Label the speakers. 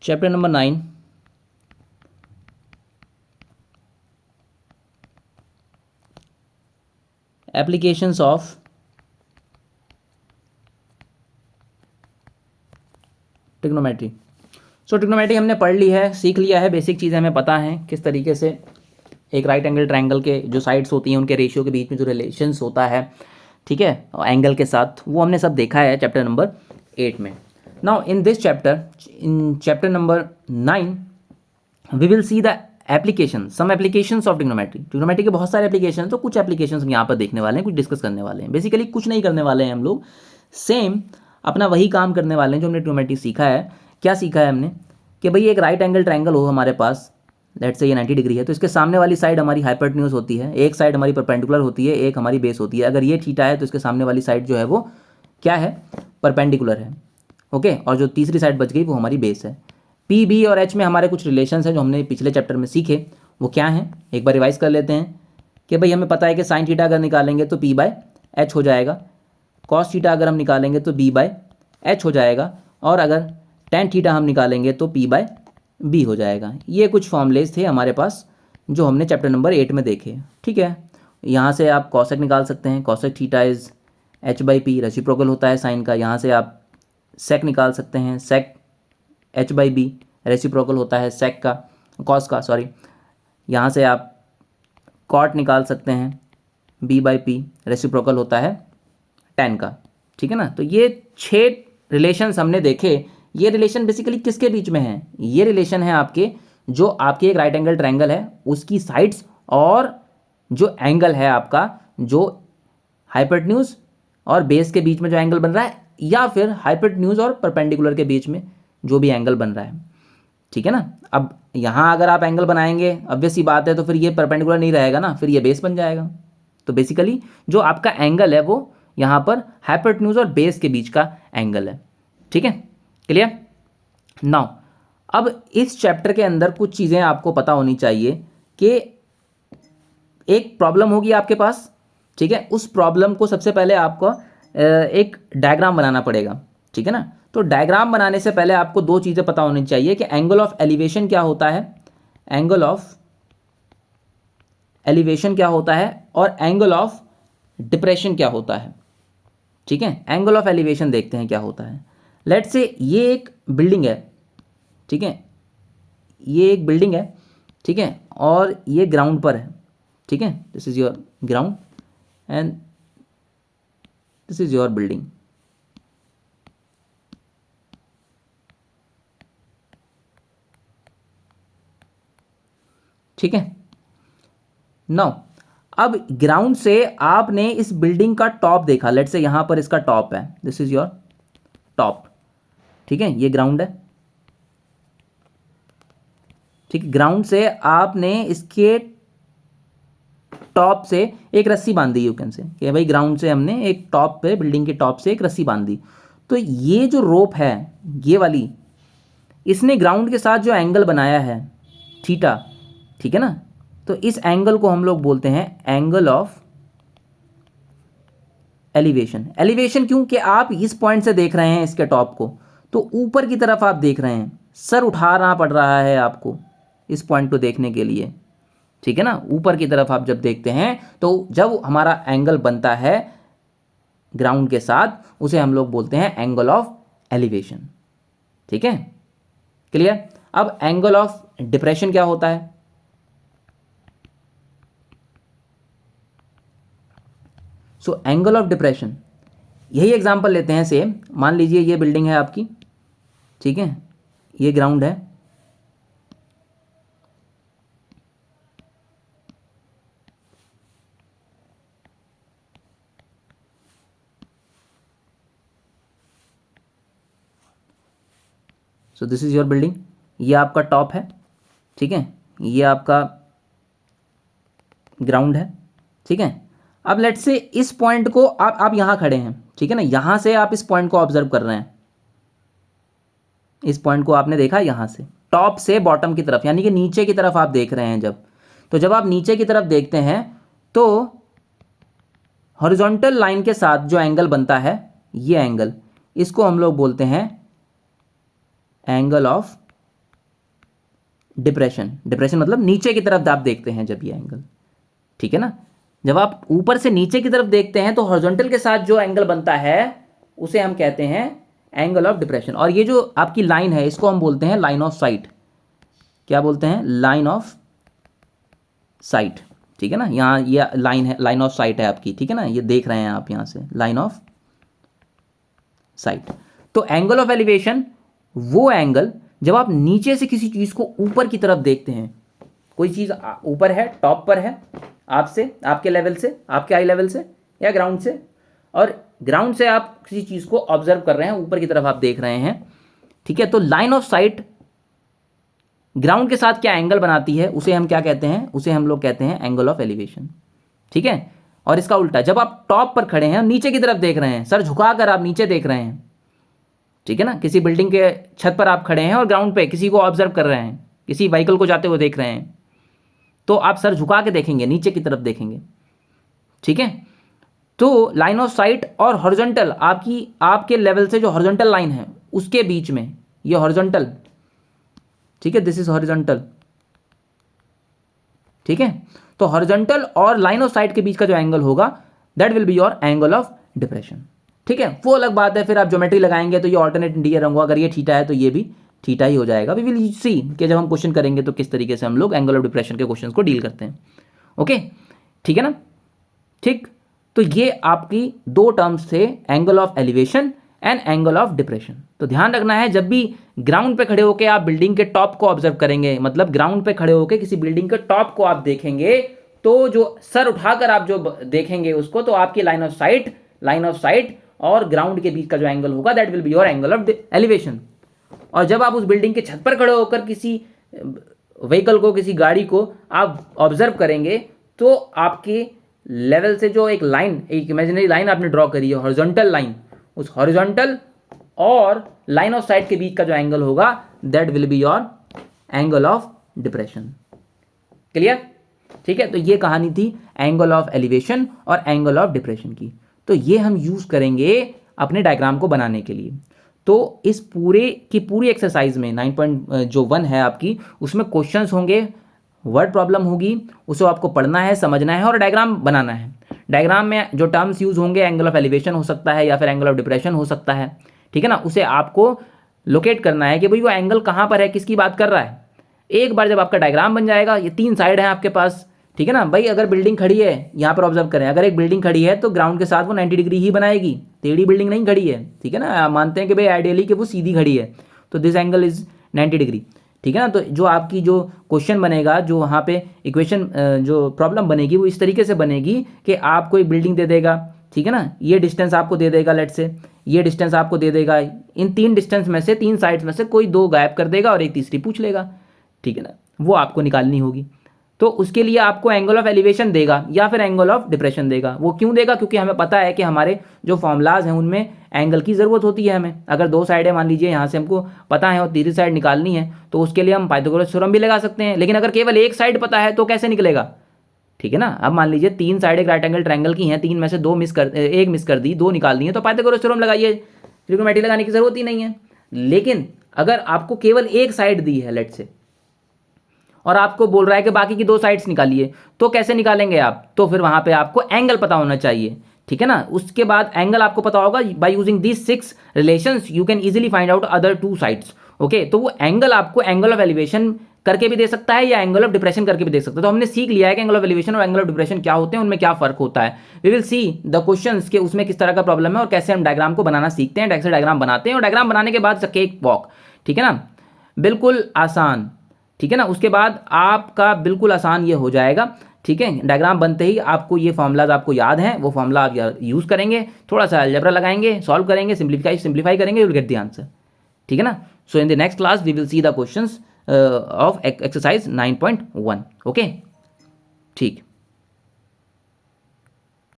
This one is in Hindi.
Speaker 1: Chapter number 9, applications of trigonometry. So trigonometry हमने पढ़ ली है, सीख लिया है, बेसिक चीज़ें हमें पता हैं किस तरीके से एक राइट एंगल ट्रायंगल के जो साइड्स होती हैं उनके रेशियो के बीच में जो रिलेशंस होता है, ठीक है, एंगल के साथ, वो हमने सब देखा है चैप्टर नंबर 8 में। Now in this chapter, in chapter number 9 we will see the application, some applications of trigonometry. Trigonometry के बहुत सारे एप्लीकेशन हैं, तो कुछ एप्लीकेशंस हम यहाँ पर देखने वाले हैं, कुछ डिस्कस करने वाले हैं। बेसिकली कुछ नहीं करने वाले हैं हम लोग, सेम अपना वही काम करने वाले हैं जो हमने ट्रिग्नोमेट्री सीखा है। क्या सीखा है हमने कि भाई एक राइट एंगल ट्रायंगल हो हमारे पास, लेट्स से ये 90 डिग्री है, तो इसके सामने वाली साइड हमारी हाइपोटेन्यूज होती है, एक साइड हमारी परपेंडिकुलर होती है, एक हमारी बेस होती है। अगर ये थीटा है तो इसके सामने वाली साइड जो है वो क्या है, परपेंडिकुलर है, ओके, और जो तीसरी साइड बच गई वो हमारी बेस है। पी बी और एच में हमारे कुछ रिलेशंस हैं जो हमने पिछले चैप्टर में सीखे, वो क्या हैं एक बार रिवाइज कर लेते हैं कि भाई हमें पता है कि साइन थीटा अगर निकालेंगे तो पी बाय एच हो जाएगा, कॉस थीटा अगर हम निकालेंगे तो बी बाय एच हो जाएगा, और अगर टेन थीटा हम निकालेंगे तो पी बाय बी हो जाएगा। ये कुछ फॉर्मूलेज थे हमारे पास जो हमने चैप्टर नंबर 8 में देखे, ठीक है। यहाँ से आप कॉसेक निकाल सकते हैं, cosec theta is H by P, reciprocal होता है साइन का। यहाँ से आप सेक निकाल सकते हैं, sec H by B, reciprocal होता है सेक का, कॉस का, सॉरी। यहाँ से आप कॉट निकाल सकते हैं, बी बाई पी, रेसिप्रोकल होता है टेन का, ठीक है ना। तो ये 6 रिलेशंस हमने देखे। ये रिलेशन बेसिकली किसके बीच में है, ये रिलेशन है आपके, जो आपके एक राइट एंगल ट्रायंगल है उसकी साइड्स और जो एंगल है आपका, जो हाइपोटेन्यूज और बेस के बीच में जो एंगल बन रहा है, या फिर हाइपोटेन्यूज और परपेंडिकुलर के बीच में जो भी एंगल बन रहा है, ठीक है ना। अब यहाँ अगर आप एंगल बनाएंगे, ऑब्वियस सी बात है, तो फिर ये परपेंडिकुलर नहीं रहेगा ना, फिर ये बेस बन जाएगा। तो बेसिकली जो आपका एंगल है वो यहाँ पर हाइपोटेन्यूज और बेस के बीच का एंगल है, ठीक है, क्लियर। नाउ अब इस चैप्टर के अंदर कुछ चीज़ें आपको पता होनी चाहिए कि एक प्रॉब्लम होगी आपके पास, ठीक है, उस प्रॉब्लम को सबसे पहले आपको एक डायग्राम बनाना पड़ेगा, ठीक है ना। तो डायग्राम बनाने से पहले आपको 2 चीज़ें पता होनी चाहिए कि एंगल ऑफ एलिवेशन क्या होता है, एंगल ऑफ एलिवेशन क्या होता है, और एंगल ऑफ डिप्रेशन क्या होता है, ठीक है। एंगल ऑफ एलिवेशन देखते हैं क्या होता है। लेट्स से ये एक बिल्डिंग है, ठीक है, ये एक बिल्डिंग है, ठीक है, और ये ग्राउंड पर है, ठीक है, this is your ground and this is your building, ठीक है। नाउ अब ग्राउंड से आपने इस बिल्डिंग का टॉप देखा, लेट्स से यहां पर इसका टॉप है, दिस इज योर टॉप, ठीक है, ये ग्राउंड है, ठीक। ग्राउंड से आपने इसके टॉप से एक रस्सी बांधी, यू कैन से कि भाई ग्राउंड से हमने एक टॉप पे, बिल्डिंग के टॉप से एक रस्सी बांधी। तो ये जो रोप है, ये वाली, इसने ग्राउंड के साथ जो एंगल बनाया है थीटा, ठीक है ना, तो इस एंगल को हम लोग बोलते हैं एंगल ऑफ एलिवेशन। एलिवेशन क्यों कि आप इस पॉइंट से देख रहे हैं इसके टॉप को, तो ऊपर की तरफ आप देख रहे हैं, सर उठाना पड़ रहा है आपको इस पॉइंट को देखने के लिए, ठीक है ना। ऊपर की तरफ आप जब देखते हैं तो जब हमारा एंगल बनता है ग्राउंड के साथ, उसे हम लोग बोलते हैं एंगल ऑफ एलिवेशन, ठीक है, क्लियर। अब एंगल ऑफ डिप्रेशन क्या होता है, सो एंगल ऑफ डिप्रेशन, यही एग्जांपल लेते हैं सेम। मान लीजिए ये बिल्डिंग है आपकी, ठीक है, ये ग्राउंड है, so this is your building, ये आपका टॉप है, ठीक है, ये आपका ग्राउंड है, ठीक है। अब लेट्स से इस पॉइंट को आप यहां खड़े हैं, ठीक है ना, यहां से आप इस पॉइंट को ऑब्जर्व कर रहे हैं, इस पॉइंट को आपने देखा यहां से टॉप से बॉटम की तरफ, यानी कि नीचे की तरफ आप देख रहे हैं जब, तो जब आप नीचे की तरफ देखते हैं तो हॉरिजॉन्टल लाइन के साथ जो एंगल बनता है, ये एंगल, इसको हम लोग बोलते हैं एंगल ऑफ डिप्रेशन, डिप्रेशन मतलब नीचे की तरफ आप देखते हैं जब ये एंगल, ठीक है ना, जब आप ऊपर से नीचे की तरफ देखते हैं तो हॉरिजॉन्टल के साथ जो एंगल बनता है उसे हम कहते हैं एंगल ऑफ डिप्रेशन। और ये जो आपकी लाइन है इसको हम बोलते हैं लाइन ऑफ साइट। क्या बोलते हैं? लाइन ऑफ साइट, ठीक है ना। यहाँ ये लाइन है, लाइन ऑफ साइट है आपकी, ठीक है ना, ये देख रहे हैं आप यहाँ से लाइन ऑफ साइट। तो एंगल ऑफ एलिवेशन वो एंगल जब आप नीचे से किसी चीज़ को ऊपर की तरफ देखते हैं, कोई चीज़ ऊपर है, टॉप पर है आपसे, आपके लेवल से, आपके आई लेवल से या ग्राउंड से, और ग्राउंड से आप किसी चीज़ को ऑब्जर्व कर रहे हैं, ऊपर की तरफ आप देख रहे हैं, ठीक है। तो लाइन ऑफ साइट ग्राउंड के साथ क्या एंगल बनाती है उसे हम क्या कहते हैं? उसे हम लोग कहते हैं एंगल ऑफ एलिवेशन, ठीक है। और इसका उल्टा, जब आप टॉप पर खड़े हैं, नीचे की तरफ देख रहे हैं, सर झुकाकर आप नीचे देख रहे हैं, ठीक है ना, किसी बिल्डिंग के छत पर आप खड़े हैं और ग्राउंड पे किसी को ऑब्जर्व कर रहे हैं, किसी व्हीकल को जाते हुए देख रहे हैं, तो आप सर झुका के देखेंगे, नीचे की तरफ देखेंगे, ठीक है। तो लाइन ऑफ साइट और हॉरिजॉन्टल, आपके लेवल से जो हॉरिजॉन्टल लाइन है उसके बीच में, ये हॉरिजॉन्टल, ठीक है, दिस इज हॉरिजॉन्टल, ठीक है। तो हॉरिजॉन्टल और लाइन ऑफ साइट के बीच का जो एंगल होगा that will be your angle of depression, ठीक है। वो अलग बात है, फिर आप ज्योमेट्री लगाएंगे तो ये ऑल्टरनेट इंटीरियर होगा, अगर ये थीटा है तो ये भी थीटा ही हो जाएगा। वी विल सी कि जब हम क्वेश्चन करेंगे तो किस तरीके से हम लोग एंगल ऑफ डिप्रेशन के क्वेश्चन को डील करते हैं, ओके, ठीक है ना, ठीक। तो ये आपकी दो टर्म्स थे, angle of elevation and angle of depression. तो ध्यान रखना है, जब भी ग्राउंड पे खड़े होकर आप बिल्डिंग के टॉप को ऑब्जर्व करेंगे, मतलब ग्राउंड पे खड़े होकर किसी बिल्डिंग के टॉप को आप देखेंगे, तो जो सर उठाकर आप जो देखेंगे उसको, तो आपकी लाइन ऑफ साइट और ग्राउंड के बीच का जो एंगल होगा that will be your angle of elevation. और जब आप उस बिल्डिंग के छत पर खड़े होकर किसी व्हीकल को, किसी गाड़ी को आप ऑब्जर्व करेंगे, तो आपके लेवल से जो एक लाइन, एक इमेजिनरी लाइन आपने ड्रॉ करी है, हॉरिजॉन्टल लाइन, उस हॉरिजॉन्टल और लाइन ऑफ साइट के बीच का जो एंगल होगा that will be your angle of depression. Clear? ठीक है, तो ये कहानी थी एंगल ऑफ एलिवेशन और एंगल ऑफ डिप्रेशन की। तो ये हम यूज करेंगे अपने डायग्राम को बनाने के लिए। तो इस पूरे की पूरी एक्सरसाइज में 9.1 है आपकी, उसमें क्वेश्चंस होंगे, वर्ड प्रॉब्लम होगी, उसे आपको पढ़ना है, समझना है और डायग्राम बनाना है। डायग्राम में जो टर्म्स यूज होंगे, एंगल ऑफ एलिवेशन हो सकता है या फिर एंगल ऑफ डिप्रेशन हो सकता है, ठीक है ना, उसे आपको लोकेट करना है कि भाई वो एंगल कहाँ पर है, किसकी बात कर रहा है। एक बार जब आपका डायग्राम बन जाएगा, ये 3 साइड हैं आपके पास, ठीक है ना भाई, अगर बिल्डिंग खड़ी है, यहाँ पर ऑब्जर्व करें, अगर एक बिल्डिंग खड़ी है तो ग्राउंड के साथ वो 90 डिग्री ही बनाएगी, टेढ़ी बिल्डिंग नहीं खड़ी है, ठीक है ना, आप मानते हैं कि भाई आइडियली कि वो सीधी खड़ी है, तो दिस एंगल इज 90 डिग्री, ठीक है ना। तो जो आपकी जो क्वेश्चन बनेगा, जो वहाँ पे इक्वेशन, जो प्रॉब्लम बनेगी वो इस तरीके से बनेगी कि आपको एक बिल्डिंग दे देगा, ठीक है ना, ये डिस्टेंस आपको दे देगा, लेट से ये डिस्टेंस आपको दे देगा, इन 3 डिस्टेंस में से, 3 साइड्स में से कोई 2 गायब कर देगा और एक तीसरी पूछ लेगा, ठीक है ना, वो आपको निकालनी होगी। तो उसके लिए आपको एंगल ऑफ एलिवेशन देगा या फिर एंगल ऑफ डिप्रेशन देगा। वो क्यों देगा? क्योंकि हमें पता है कि हमारे जो फॉर्मूलाज हैं उनमें एंगल की ज़रूरत होती है हमें। अगर 2 साइड है, मान लीजिए यहाँ से हमको पता है और तीसरी साइड निकालनी है, तो उसके लिए हम पाइथागोरस थ्योरम भी लगा सकते हैं। लेकिन अगर केवल एक साइड पता है तो कैसे निकलेगा, ठीक है ना। अब मान लीजिए 3 साइड एक राइट एंगल ट्रायंगल की हैं, 3 में से 1 मिस कर दी, 2 निकाल दी है, तो पाइथागोरस थ्योरम लगाइए, ट्रिग्नोमेट्री लगाने की जरूरत ही नहीं है। लेकिन अगर आपको केवल एक साइड दी है लेट से, और आपको बोल रहा है कि बाकी की 2 साइड्स निकालिए, तो कैसे निकालेंगे आप? तो फिर वहां पे आपको एंगल पता होना चाहिए, ठीक है ना। उसके बाद एंगल आपको पता होगा, by using these 6 relations you can easily find out other 2 sides, okay. तो वो एंगल आपको एंगल ऑफ एलिवेशन करके भी दे सकता है या एंगल ऑफ डिप्रेशन करके भी दे सकता है। तो हमने सीख लिया है कि एंगल ऑफ एलिवेशन और एंगल ऑफ डिप्रेशन क्या होते हैं, उनमें क्या फर्क होता है। We will see the questions के उसमें किस तरह का प्रॉब्लम है और कैसे हम डायग्राम को बनाना सीखते हैं, कैसे डायग्राम बनाते हैं, और डायग्राम बनाने के बाद केक वॉक, ठीक है ना, बिल्कुल आसान, ठीक है ना। उसके बाद आपका बिल्कुल आसान ये हो जाएगा, ठीक है। डायग्राम बनते ही आपको ये फॉर्मूलाज आपको याद हैं, वो फॉर्मूला आप यूज़ करेंगे, थोड़ा सा अलजेब्रा लगाएंगे, सॉल्व करेंगे, सिंप्लीफाई करेंगे, you will get the answer, ठीक है ना। So in the next class we will see the questions of exercise 9.1, okay, ठीक।